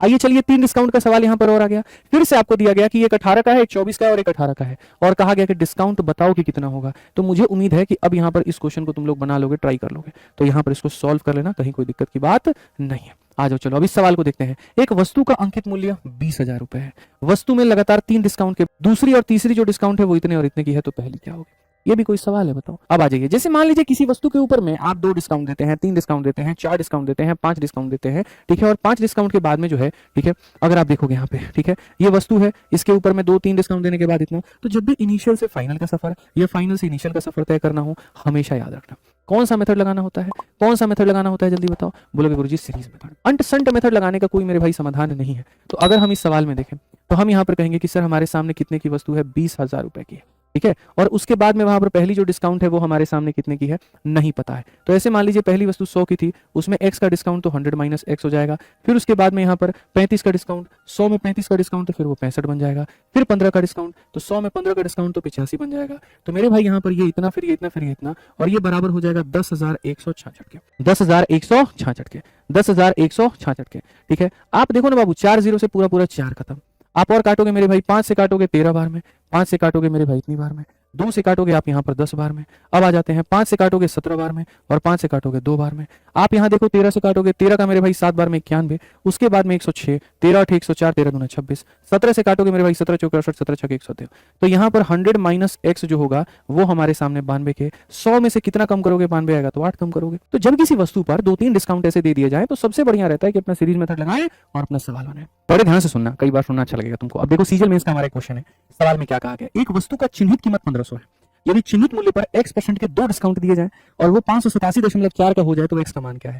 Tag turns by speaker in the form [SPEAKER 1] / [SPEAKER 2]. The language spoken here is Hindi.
[SPEAKER 1] आइए चलिए 3 डिस्काउंट का सवाल यहाँ पर और आ गया। फिर से आपको दिया गया कि एक 18 का है, एक 24 का है और एक 18 का है, और कहा गया कि डिस्काउंट बताओ कि कितना होगा। तो मुझे उम्मीद है कि अब यहाँ पर इस क्वेश्चन को तुम लोग बना लोगे, ट्राई कर लोगे। तो यहाँ पर इसको सॉल्व कर लेना, कहीं कोई दिक्कत की बात नहीं है। आ जाओ, चलो अब इस सवाल को देखते हैं। एक वस्तु का अंकित मूल्य 20,000 रुपए है। वस्तु में लगातार 3 डिस्काउंट के दूसरी और तीसरी जो डिस्काउंट है वो इतने और इतने की है, तो पहली क्या होगी? ये भी कोई सवाल है, बताओ। अब आ जाइए, जैसे मान लीजिए किसी वस्तु के ऊपर में आप 2 डिस्काउंट देते हैं, 3 डिस्काउंट देते हैं, 4 डिस्काउंट देते हैं, 5 डिस्काउंट देते हैं, ठीक है। और 5 डिस्काउंट के बाद में जो है, ठीक है, अगर आप देखोगे यहाँ पे, ठीक है, ये वस्तु है, इसके ऊपर में 2-3 डिस्काउंट देने के बाद इतना। तो जब भी इनिशियल से फाइनल का सफर या फाइनल से इनिशियल का सफर तय करना हो, हमेशा याद रखना कौन सा मेथड लगाना होता है। कौन सा मेथड लगाना होता है, जल्दी बताओ। बोलोगे गुरुजी सीरीज मेथड। अंट संट मेथड लगाने का कोई मेरे भाई समाधान नहीं है। तो अगर हम इस सवाल में देखें तो हम यहाँ पर कहेंगे कि सर हमारे सामने कितने की वस्तु है, 20,000 रुपए की है, ठीक है। और उसके बाद में वहां पर पहली जो डिस्काउंट है वो हमारे सामने कितने की है, नहीं पता है। तो ऐसे मान लीजिए पहली वस्तु 100 की थी, उसमें x का डिस्काउंट तो 100 माइनस x हो जाएगा। फिर उसके बाद में यहाँ पर 35 का डिस्काउंट, 100 में 35 का डिस्काउंट तो फिर वो 65 बन जाएगा। फिर 15 का डिस्काउंट, तो 100 में 15 का डिस्काउंट तो 85 बन जाएगा। तो मेरे भाई यहाँ पर ये इतना, फिर ये इतना, फिर ये इतना, और ये बराबर हो जाएगा 10,166 के, 10,166 के, 10,166 के, ठीक है। आप देखो ना बाबू, 4 जीरो से पूरा पूरा 4 खत्म। आप और काटोगे मेरे भाई, 5 से काटोगे 13 बार में, 5 से काटोगे मेरे भाई इतनी बार में, 2 से काटोगे आप यहाँ पर 10 बार में। अब आ जाते हैं 5 से काटोगे 17 बार में, और 5 से काटोगे 2 बार में। आप यहाँ देखो 13 से काटोगे, 13 का मेरे भाई 7 बार में 91, उसके बाद में 106, 13 8 104, 13 दूना 26। 17 से काटोगे मेरे भाई 17 चौके 68, 17 छके 102। तो यहाँ पर 100 माइनस x जो होगा वो हमारे सामने 92 के। 100 में से कितना कम करोगे, 92 आएगा तो 8 कम करोगे। तो जब किसी वस्तु पर 2-3 डिस्काउंट ऐसे दे दिए जाए तो सबसे बढ़िया रहता है कि अपना सीरीज मेथड लगाएं और अपना सवाल बनाएं। बड़े ध्यान से सुनना, कई बार सुनना अच्छा लगेगा तुमको। अब देखो सीजल मेंस का हमारा क्वेश्चन है, सवाल में क्या कहा गया। एक वस्तु का चिन्हित कीमत 1500 है। यदि चिन्हित मूल्य पर x% के 2 डिस्काउंट दिए जाएं और वो 587.4 का हो जाए तो x का मान क्या है।